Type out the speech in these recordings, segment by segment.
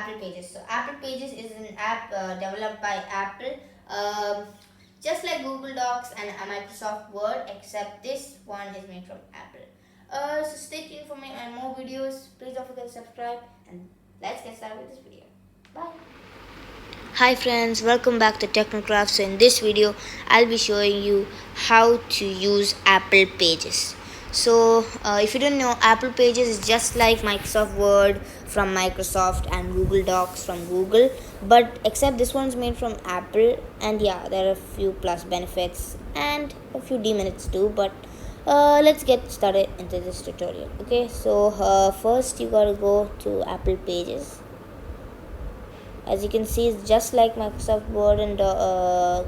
Apple Pages. So Apple Pages is an app developed by Apple, um, just like Google Docs and Microsoft Word, except this one is made from Apple. So stay tuned for more videos. Please don't forget to subscribe, and let's get started with this video. Bye. Hi friends, welcome back to Technocraft. So in this video I'll be showing you how to use Apple Pages. So if you don't know, Apple Pages is just like Microsoft Word from Microsoft and Google Docs from Google, but except this one's made from Apple, and yeah, there are a few plus benefits and a few demerits too, but let's get started into this tutorial. Okay, so first you gotta go to Apple Pages. As you can see, it's just like Microsoft Word and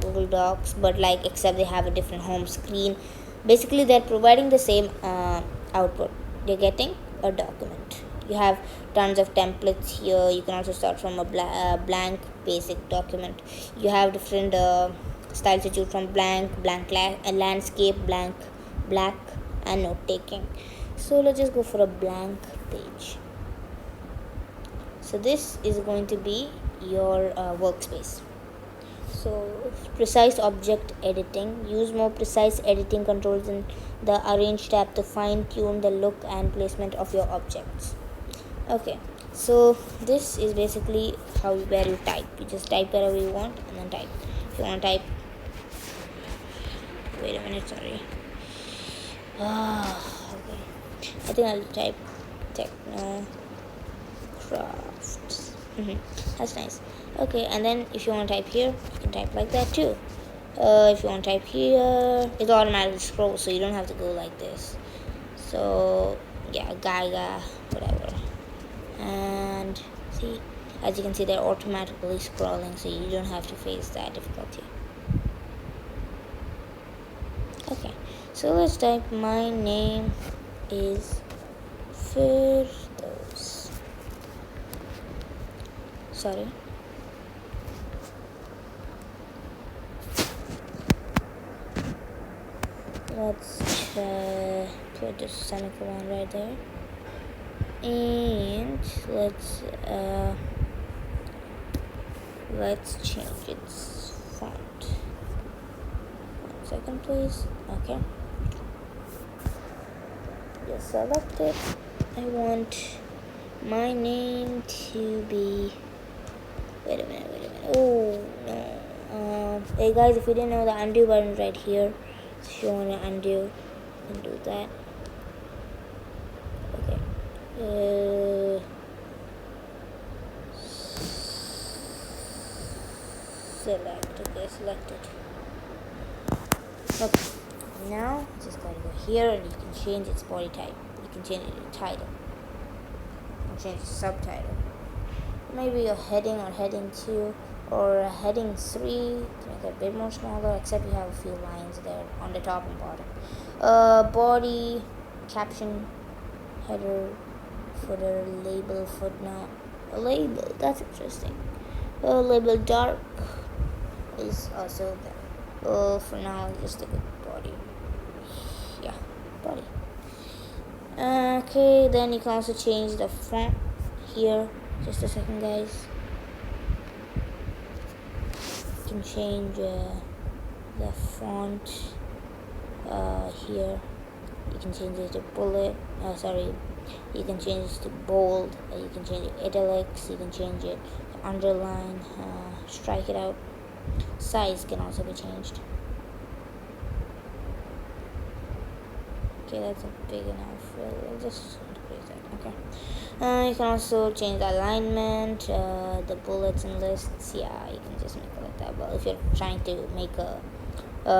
Google Docs, but like except they have a different home screen. Basically they're providing the same output. You're getting a document. You have tons of templates here. You can also start from a blank basic document. You have different styles to choose from: blank, landscape, blank, black, and note taking. So let's just go for a blank page. So this is going to be your workspace. So precise object editing. Use more precise editing controls in the Arrange tab to fine tune the look and placement of your objects. Okay, so this is basically where you type. You just type wherever you want and then type. If you want to type, wait a minute, sorry. Okay, I think I'll type Techno Crafts. That's nice. Okay, and then if you want to type here, you can type like that too. If you want to type here, it automatically scrolls, so you don't have to go like this. So yeah, Gaga, whatever. And see, as you can see, they're automatically scrolling, so you don't have to face that difficulty. Okay, so let's type my name is Firdaus. Sorry. Let's put the semicolon right there, and let's change its font. 1 second, please. Okay. Just select it. I want my name to be. Wait a minute. Oh no. Hey guys, if you didn't know, the undo button is right here. So if you want to undo, you can do that. Okay. Select it. Okay. Now just gotta go here, and you can change its body type. You can change its title. You can change the subtitle. Maybe a heading or heading 2 or a heading 3 to make it a bit more smaller, except you have a few lines there on the top and bottom. Body, caption, header, footer, label, footnote. A label, that's interesting. Label dark is also there. For now, just stick with body. Yeah, body. Okay, then you can also change the font here. Just a second, guys. You can change the font here. You can change it to bullet. You can change it to bold. You can change it italics. You can change it to underline. Strike it out. Size can also be changed. Okay, that's big enough. We'll just increase that. Okay. You can also change the alignment, the bullets and lists. Yeah, you can just make it like that. But if you're trying to make a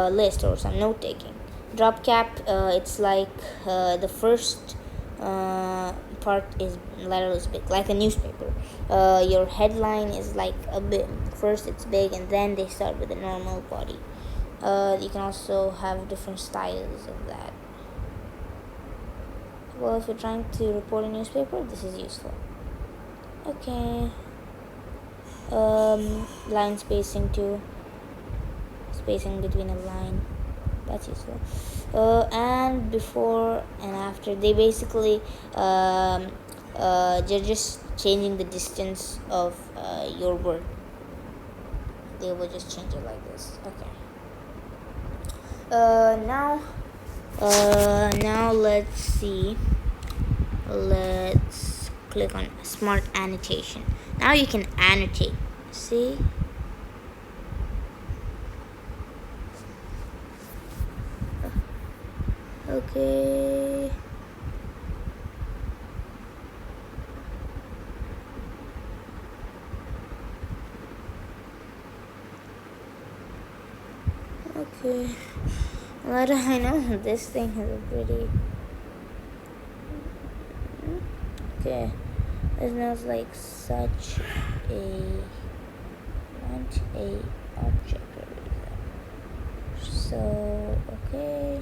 list or some note taking, drop cap. It's like the first part is letter is big, like a newspaper. Your headline is like a bit. First it's big, and then they start with a normal body. You can also have different styles of that. Well, if you're trying to report a newspaper, this is useful. Okay. Line spacing too. Spacing between a line. That's useful. And before and after, they basically they're just changing the distance of your word. They will just change it like this. Okay. Now let's see. Let's click on smart annotation. Now you can annotate. See? Okay. Okay. Well, I know this thing has a pretty. Okay. It smells like such a. Want a object eraser. So okay.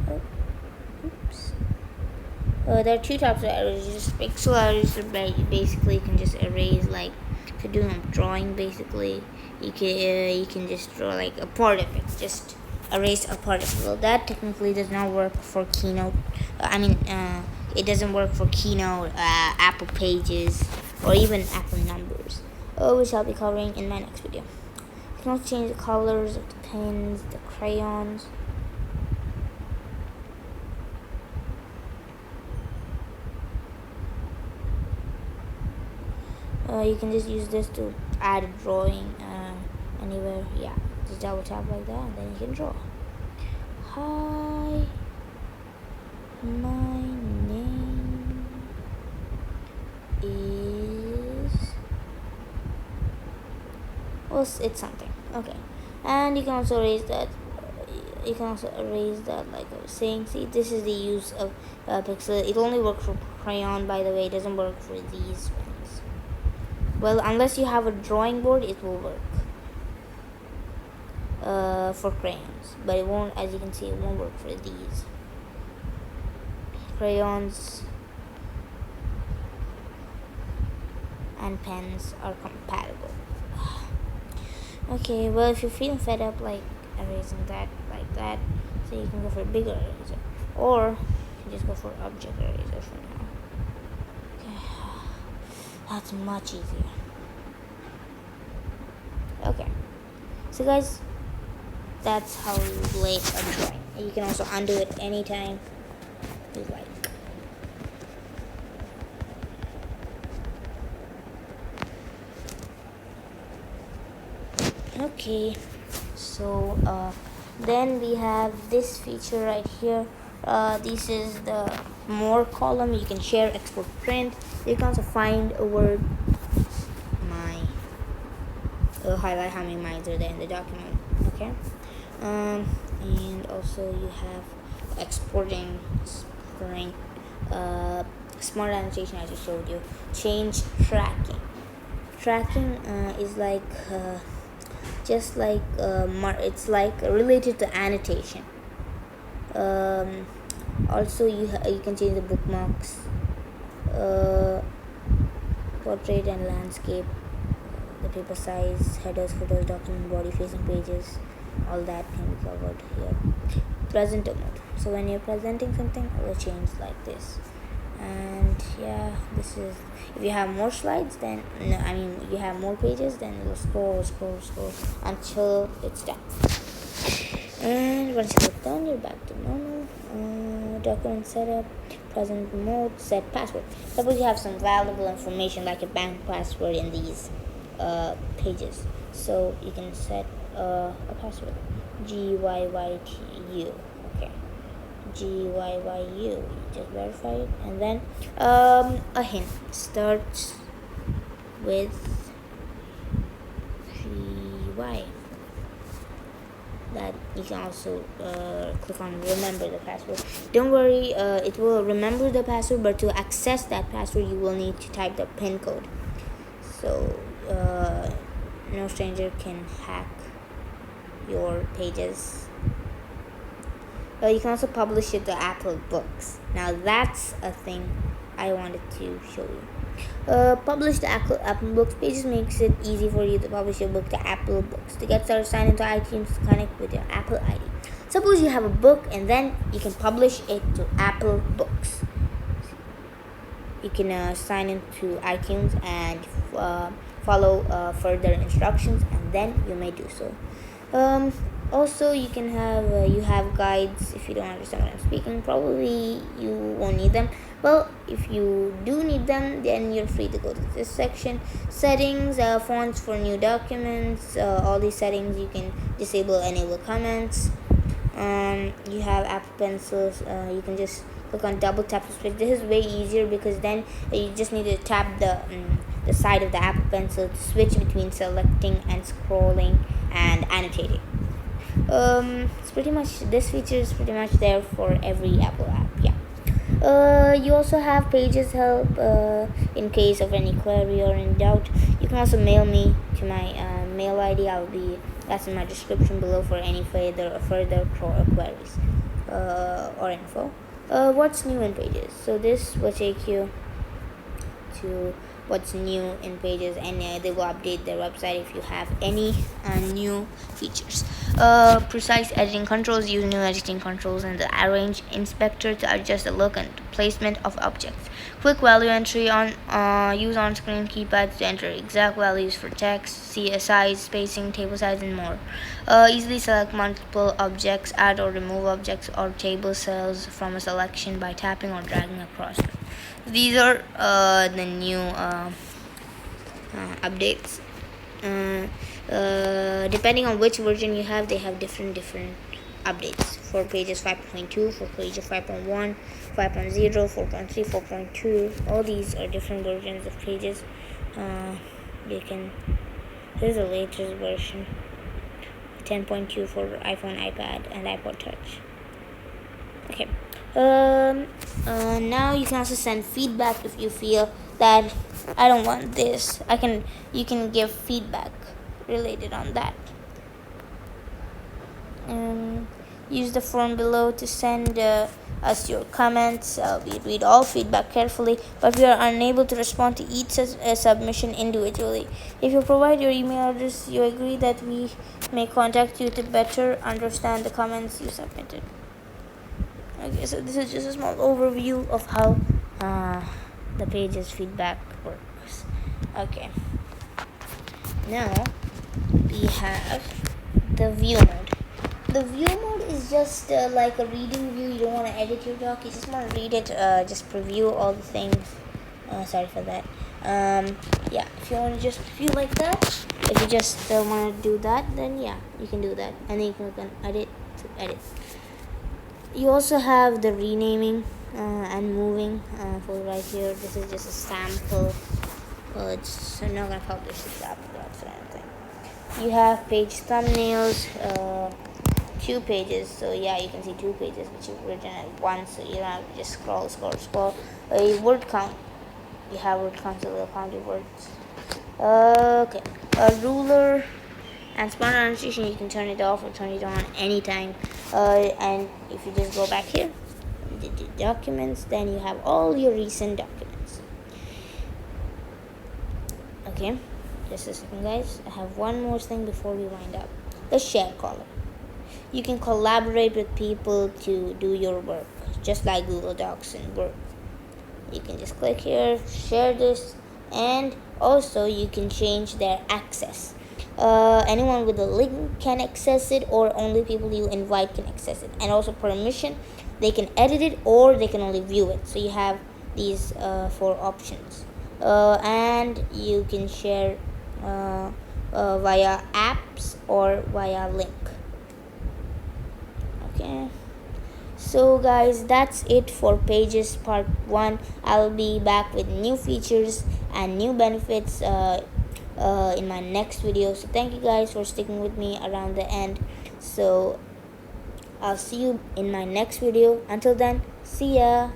Oh, oops. There are two types of erasers. Pixel eraser, basically you can just erase, like if you're doing a drawing, basically you can just draw like a part of it, just erase a part of it. Well, that technically does not work for Keynote. It doesn't work for Keynote, Apple Pages, or even Apple Numbers, which I'll be covering in my next video. You can also change the colors of the pens, the crayons. You can just use this to add a drawing anywhere. Yeah, just double tap like that and then you can draw. Hi, my name is, well, it's something. Okay, and you can also erase that. You can also erase that, like I was saying. See, this is the use of pixel. It only works for crayon, by the way. It doesn't work for these ones. Well, unless you have a drawing board, it will work for crayons, but it won't, as you can see, it won't work for these. Crayons and pens are compatible. Okay, well, if you're feeling fed up like erasing that like that, so you can go for a bigger eraser, or you can just go for object eraser for now. That's much easier. Okay, so guys, that's how you lay a drawing. You can also undo it anytime you like. Okay, so then we have this feature right here. This is the more column. You can share, export, print. You can also find a word. Highlight how many lines are there in the document. Okay, and also you have exporting, print, smart annotation, as I showed you. Change tracking. Tracking is like just like it's like related to annotation. Also you can change the bookmarks, portrait and landscape, the paper size, headers, footers, document body, facing pages, all that can be covered here. Presenter mode. So when you're presenting something, it will change like this. And yeah, this is, if you have more slides, then you have more pages, then it will scroll until it's done. And once you get done, you're back to normal. Document setup, present mode, set password. Suppose you have some valuable information like a bank password in these pages, so you can set a password, GYYTU. Okay, GYYU, just verify it, and then a hint starts with GY. That you can also click on remember the password. Don't worry, it will remember the password, but to access that password you will need to type the pin code, so no stranger can hack your pages. You can also publish it to Apple Books. Now that's a thing I wanted to show you. Publish the Apple Books pages makes it easy for you to publish your book to Apple Books. To get started, sign into iTunes to connect with your Apple ID. Suppose you have a book and then you can publish it to Apple Books. you can sign into iTunes and follow further instructions, and then you may do so. Also, you have guides. If you don't understand what I'm speaking, probably you won't need them. Well, if you do need them, then you're free to go to this section. Settings, fonts for new documents, all these settings. You can disable, enable comments. You have Apple Pencils. You can just click on double tap to switch. This is way easier because then you just need to tap the side of the Apple Pencil to switch between selecting and scrolling and annotating. It's pretty much, this feature is pretty much there for every Apple app. Yeah. You also have Pages help in case of any query or any doubt. You can also mail me to my mail ID. That's in my description below for any further queries or info. What's new in Pages? So this will take you to what's new in Pages, and they will update their website if you have any new features. Precise editing controls. Use new editing controls in the Arrange inspector to adjust the look and placement of objects. Quick value entry. Use on-screen keypads to enter exact values for text, size, spacing, table size, and more. Easily select multiple objects, add or remove objects or table cells from a selection by tapping or dragging across them. These are the new updates. Depending on which version you have, they have different updates. For Pages 5.2, for Pages 5.1, 5.0, 4.3, 4.2. All these are different versions of Pages. Here's the latest version, 10.2 for iPhone, iPad, and iPod Touch. Okay. Now you can also send feedback if you feel that I don't want this. You can give feedback related on that. Use the form below to send us your comments. We read all feedback carefully, but we are unable to respond to each submission individually. If you provide your email address, you agree that we may contact you to better understand the comments you submitted. Okay, so this is just a small overview of how the Pages feedback works. Okay, now we have the view mode. The view mode is just like a reading view. You don't want to edit your doc, you just want to read it, just preview all the things. Sorry for that. Yeah, if you want to just view like that, if you just want to do that, then yeah, you can do that, and then you can edit to edit. You also have the renaming and moving for right here. This is just a sample. I'm not gonna publish this after anything. You have page thumbnails, 2 pages. So yeah, you can see 2 pages which you've written at once. So you don't have to just scroll. A word count. You have word count, so they'll count your words. Okay. A ruler and smart annotation. You can turn it off or turn it on anytime. And if you just go back here, the documents, then you have all your recent documents. Okay, just a second, guys. I have one more thing before we wind up. The share column. You can collaborate with people to do your work, just like Google Docs and Word. You can just click here, share this, and also you can change their access. Anyone with a link can access it, or only people you invite can access it. And also permission, they can edit it or they can only view it. So you have these 4 options. And you can share via apps or via link. Okay, so guys, that's it for Pages part 1. I'll be back with new features and new benefits in my next video. So thank you guys for sticking with me around the end. So I'll see you in my next video. Until then, see ya.